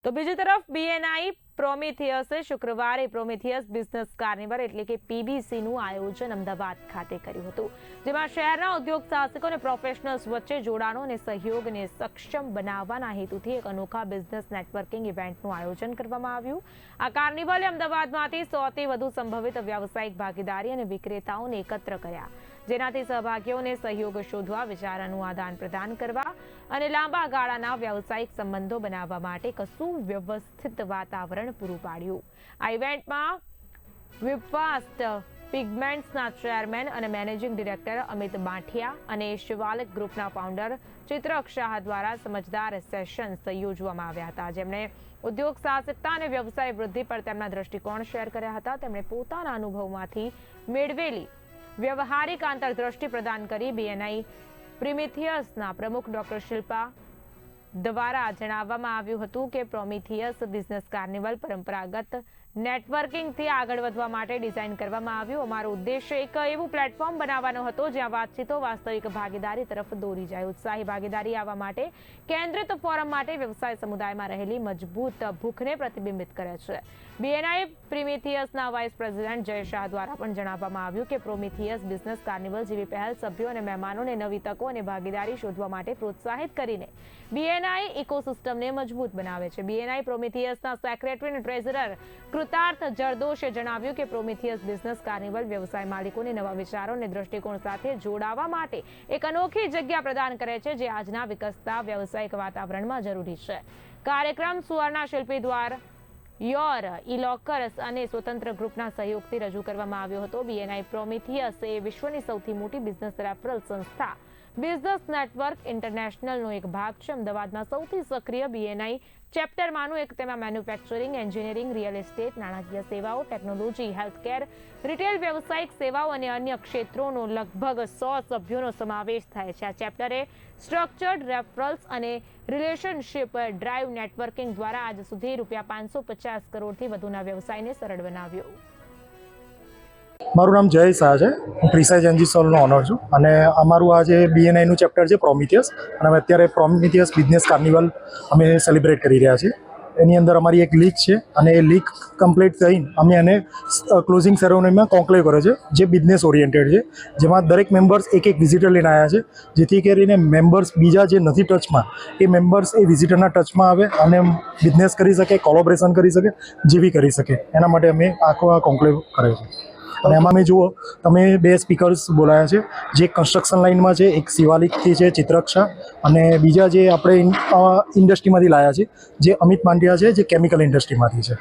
તો બીજી તરફ બીએનઆઈ પ્રોમિથિયસે શુક્રવારે પ્રોમિથિયસ બિઝનેસ કાર્નિવલ એટલે કે પીબીસીનું આયોજન અમદાવાદ ખાતે કર્યું હતું, જેમાં શહેરના ઉદ્યોગ સાહસિકો અને પ્રોફેશનલ્સ વચ્ચે જોડાણો અને સહયોગને સક્ષમ બનાવવાના હેતુથી એક અનોખા બિઝનેસ નેટવર્કિંગ ઇવેન્ટનું આયોજન કરવામાં આવ્યું। આ કાર્નિવલે અમદાવાદમાંથી 100થી વધુ સંભવિત વ્યાવસાયિક ભાગીદારી અને વિક્રેતાઓને એકત્ર કર્યા, જેનાથી સહભાગીઓને સહયોગ શોધવા, વિચારોનું આદાન પ્રદાન કરવા અને લાંબા ગાળાના વ્યાવસાયિક સંબંધો બનાવવા માટે એક સુવ્યવસ્થિત વાતાવરણ પૂરું પાડ્યું। આ ઇવેન્ટમાં વિપવાસ્ટ પિગમેન્ટ્સના ચેરમેન અને મેનેજિંગ ડિરેક્ટર અમિત બાંઠિયા અને શિવાલિક ગ્રુપના ફાઉન્ડર ચિત્રક શાહ દ્વારા સમજદાર સેશન્સ યોજવામાં આવ્યા હતા, જેમણે ઉદ્યોગ સાહસિકતા અને વ્યવસાય વૃદ્ધિ પર તેમના દ્રષ્ટિકોણ શેર કર્યા હતા। તેમણે પોતાના અનુભવમાંથી મેળવેલી વ્યવહારિક આંતરદ્રષ્ટિ પ્રદાન કરી। બીએનઆઈ પ્રોમિથિયસના પ્રમુખ ડોક્ટર શિલ્પા દ્વારા જણાવવામાં આવ્યું હતું કે પ્રોમિથિયસ બિઝનેસ કાર્નિવલ પરંપરાગત નેટવર્કિંગથી આગળ વધવા માટે ડિઝાઇન કરવામાં આવ્યું। અમારો ઉદ્દેશ્ય એક એવું પ્લેટફોર્મ બનાવવાનો હતો જ્યાં વાતચીતો વાસ્તવિક ભાગીદારી તરફ દોરી જાય। ઉત્સાહી ભાગીદારી આવવા માટે કેન્દ્રિત ફોરમ માટે વ્યવસાય સમુદાયમાં રહેલી મજબૂત ભૂખને પ્રતિબિંબિત કરે છે। BNI પ્રોમિથિયસના vice president Jay Shah દ્વારા પણ જણાવવામાં આવ્યું કે પ્રોમિથિયસ બિઝનેસ કાર્નિવલ જેવી પહેલ સભ્યો અને મહેમાનોને નવી તકો અને ભાગીદારી શોધવા માટે પ્રોત્સાહિત કરીને બીએનઆઈ ઇકોસિસ્ટમને મજબૂત બનાવે છે। બીએનઆઈ પ્રોમિથિયસના સેક્રેટરી અને ટ્રેઝરર કૃતાર્થ જરદોશે જણાવ્યું કે પ્રોમિથિયસ બિઝનેસ કાર્નિવલ વ્યવસાય માલિકોને નવા વિચારો અને દ્રષ્ટિકોણ સાથે જોડાવા માટે એક અનોખી જગ્યા પ્રદાન કરે છે, જે આજના વિકસતા વ્યવસાયિક વાતાવરણમાં જરૂરી છે। કાર્યક્રમ સુવર્ણા શિલ્પી દ્વારા યોર ઇલોકર્સ અને સ્વતંત્ર ગ્રુપના સહયોગથી રજૂ કરવામાં આવ્યો હતો। બીએનઆઈ પ્રોમિથિયસ એ વિશ્વની સૌથી મોટી બિઝનેસ રેફરલ સંસ્થા બિઝનેસ નેટવર્ક ઇન્ટરનેશનલનો એક ભાગ છે। અમદાવાદમાં સૌથી સક્રિય બીએનઆઈ ચેપ્ટરમાંનું એક તેમાં મેન્યુફેક્ચરિંગ, એન્જિનિયરિંગ, રિયલ એસ્ટેટ, નાણાકીય સેવાઓ, ટેકનોલોજી, હેલ્થકેર, રિટેલ વ્યવસાયિક સેવાઓ અને અન્ય ક્ષેત્રોનો લગભગ 100 સભ્યોનો સમાવેશ થાય છે। આ ચેપ્ટરે સ્ટ્રક્ચર્ડ રેફરલ્સ અને રિલેશનશિપ ડ્રાઈવ નેટવર્કિંગ દ્વારા આજ સુધી ₹550 કરોડથી વધુના વ્યવસાયને સરળ બનાવ્યો। મારું નામ જય શાહ છે, હું પ્રિસાઇઝ એનજી સોલનો ઓનર છું અને અમારું આ જે બીએનઆઈનું ચેપ્ટર છે પ્રોમિથિયસ, અને અમે અત્યારે પ્રોમિથિયસ બિઝનેસ કાર્નિવલ અમે સેલિબ્રેટ કરી રહ્યા છીએ। એની અંદર અમારી એક લીગ છે અને એ લીગ કમ્પ્લીટ થઈને અમે એને ક્લોઝિંગ સેરેમનીમાં કોન્ક્લેવ કર્યો છે, જે બિઝનેસ ઓરિએન્ટેડ છે, જેમાં દરેક મેમ્બર્સ એક વિઝિટર લઈને આવ્યા છે, જેથી કરીને મેમ્બર્સ બીજા જે નથી ટચમાં એ મેમ્બર્સ એ વિઝિટરના ટચમાં આવે અને બિઝનેસ કરી શકે, કોલોબરેશન કરી શકે, જેવી કરી શકે, એના માટે અમે આખો આ કોન્ક્લેવ કર્યો છે। અને એમાં મેં જુઓ તમે 2 સ્પીકર્સ બોલાયા છે, જે કન્સ્ટ્રક્શન લાઇનમાં છે, એક શિવાલિકથી છે ચિત્રક શાહ, અને બીજા જે આપણે ઇન્ડસ્ટ્રીમાંથી લાવ્યા છે, જે અમિત માંડિયા છે, જે કેમિકલ ઇન્ડસ્ટ્રીમાંથી છે।